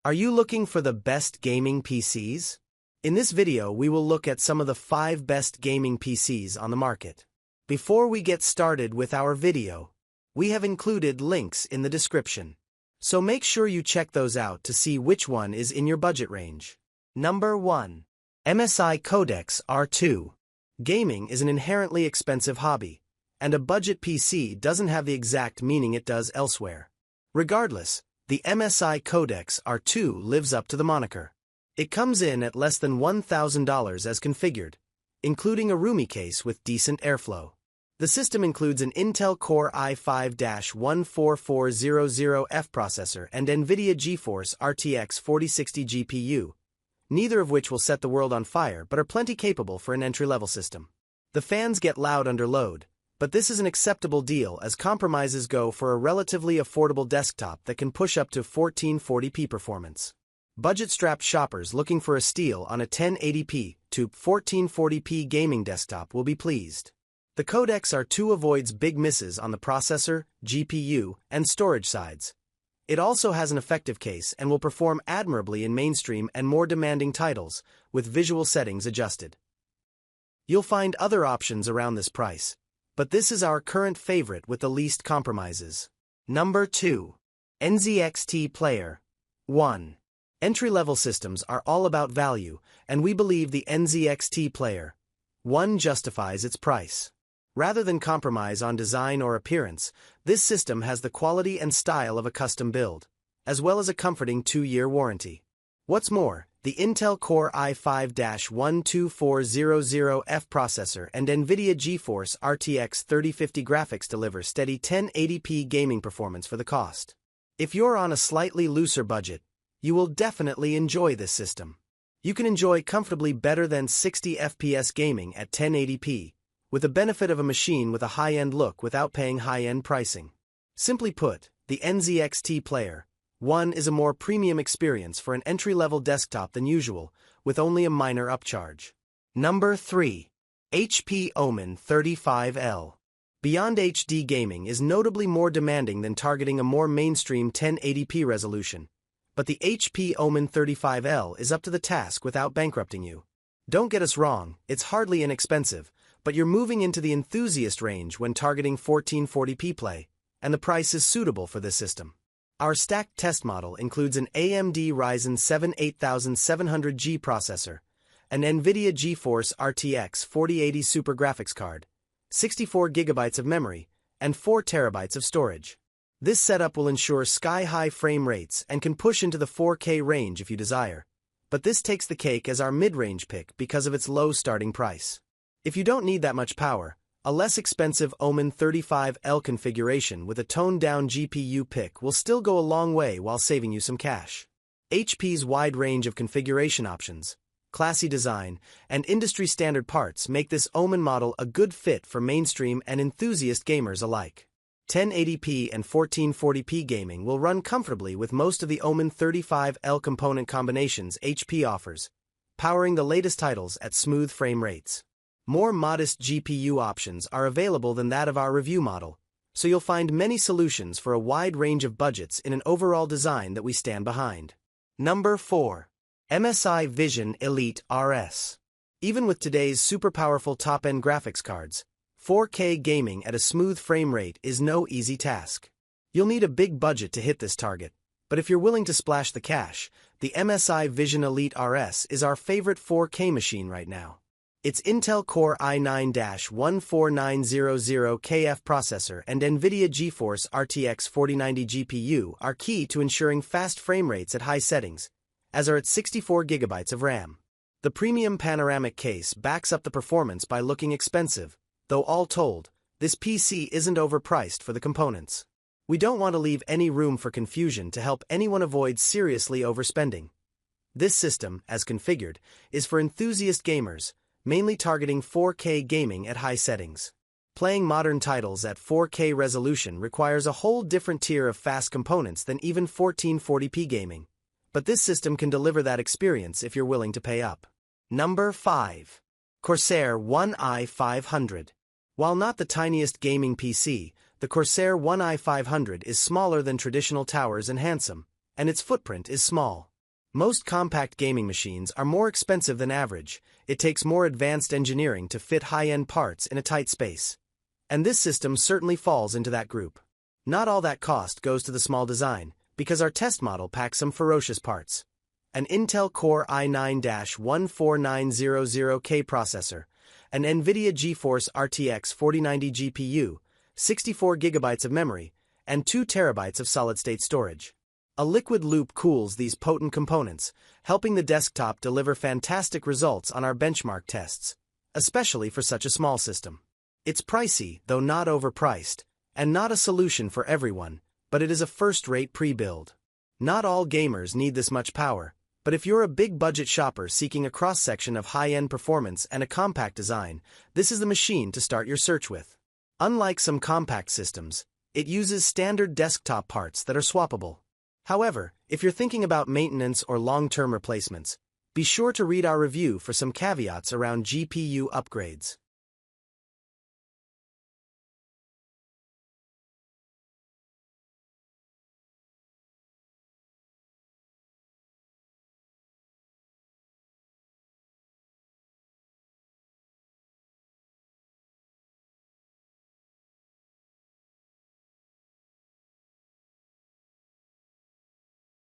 Are you looking for the best gaming PCs? In this video, we will look at some of the 5 best gaming PCs on the market. Before we get started with our video, we have included links in the description. So make sure you check those out to see which one is in your budget range. Number 1. MSI Codex R2. Gaming is an inherently expensive hobby, and a budget PC doesn't have the exact meaning it does elsewhere. Regardless, the MSI Codex R2 lives up to the moniker. It comes in at less than $1,000 as configured, including a roomy case with decent airflow. The system includes an Intel Core i5-14400F processor and NVIDIA GeForce RTX 4060 GPU, neither of which will set the world on fire but are plenty capable for an entry-level system. The fans get loud under load, but this is an acceptable deal as compromises go for a relatively affordable desktop that can push up to 1440p performance. Budget-strapped shoppers looking for a steal on a 1080p to 1440p gaming desktop will be pleased. The Codex R2 avoids big misses on the processor, GPU, and storage sides. It also has an effective case and will perform admirably in mainstream and more demanding titles, with visual settings adjusted. You'll find other options around this price, but this is our current favorite with the least compromises. Number 2. NZXT Player. 1. Entry-level systems are all about value, and we believe the NZXT Player 1 justifies its price. Rather than compromise on design or appearance, this system has the quality and style of a custom build, as well as a comforting 2-year warranty. What's more, the Intel Core i5-12400F processor and NVIDIA GeForce RTX 3050 graphics deliver steady 1080p gaming performance for the cost. If you're on a slightly looser budget, you will definitely enjoy this system. You can enjoy comfortably better than 60 FPS gaming at 1080p, with the benefit of a machine with a high-end look without paying high-end pricing. Simply put, the NZXT Player 1 is a more premium experience for an entry-level desktop than usual, with only a minor upcharge. Number 3. HP Omen 35L. Beyond HD gaming is notably more demanding than targeting a more mainstream 1080p resolution, but the HP Omen 35L is up to the task without bankrupting you. Don't get us wrong, it's hardly inexpensive, but you're moving into the enthusiast range when targeting 1440p play, and the price is suitable for this system. Our stacked test model includes an AMD Ryzen 7 8700G processor, an NVIDIA GeForce RTX 4080 Super graphics card, 64 GB of memory, and 4 TB of storage. This setup will ensure sky-high frame rates and can push into the 4K range if you desire, but this takes the cake as our mid-range pick because of its low starting price. If you don't need that much power, a less expensive Omen 35L configuration with a toned-down GPU pick will still go a long way while saving you some cash. HP's wide range of configuration options, classy design, and industry-standard parts make this Omen model a good fit for mainstream and enthusiast gamers alike. 1080p and 1440p gaming will run comfortably with most of the Omen 35L component combinations HP offers, powering the latest titles at smooth frame rates. More modest GPU options are available than that of our review model, so you'll find many solutions for a wide range of budgets in an overall design that we stand behind. Number 4. MSI Vision Elite RS. Even with today's super powerful top-end graphics cards, 4K gaming at a smooth frame rate is no easy task. You'll need a big budget to hit this target, but if you're willing to splash the cash, the MSI Vision Elite RS is our favorite 4K machine right now. Its Intel Core i9-14900KF processor and NVIDIA GeForce RTX 4090 GPU are key to ensuring fast frame rates at high settings, as are its 64 GB of RAM. The premium panoramic case backs up the performance by looking expensive, though all told, this PC isn't overpriced for the components. We don't want to leave any room for confusion to help anyone avoid seriously overspending. This system, as configured, is for enthusiast gamers, mainly targeting 4K gaming at high settings. Playing modern titles at 4K resolution requires a whole different tier of fast components than even 1440p gaming, but this system can deliver that experience if you're willing to pay up. Number 5. Corsair One i500. While not the tiniest gaming PC, the Corsair One i500 is smaller than traditional towers and handsome, and its footprint is small. Most compact gaming machines are more expensive than average. It takes more advanced engineering to fit high-end parts in a tight space. And this system certainly falls into that group. Not all that cost goes to the small design, because our test model packs some ferocious parts. An Intel Core i9-14900K processor, an NVIDIA GeForce RTX 4090 GPU, 64 GB of memory, and 2 TB of solid-state storage. A liquid loop cools these potent components, helping the desktop deliver fantastic results on our benchmark tests, especially for such a small system. It's pricey, though not overpriced, and not a solution for everyone, but it is a first-rate pre-build. Not all gamers need this much power, but if you're a big-budget shopper seeking a cross-section of high-end performance and a compact design, this is the machine to start your search with. Unlike some compact systems, it uses standard desktop parts that are swappable. However, if you're thinking about maintenance or long-term replacements, be sure to read our review for some caveats around GPU upgrades.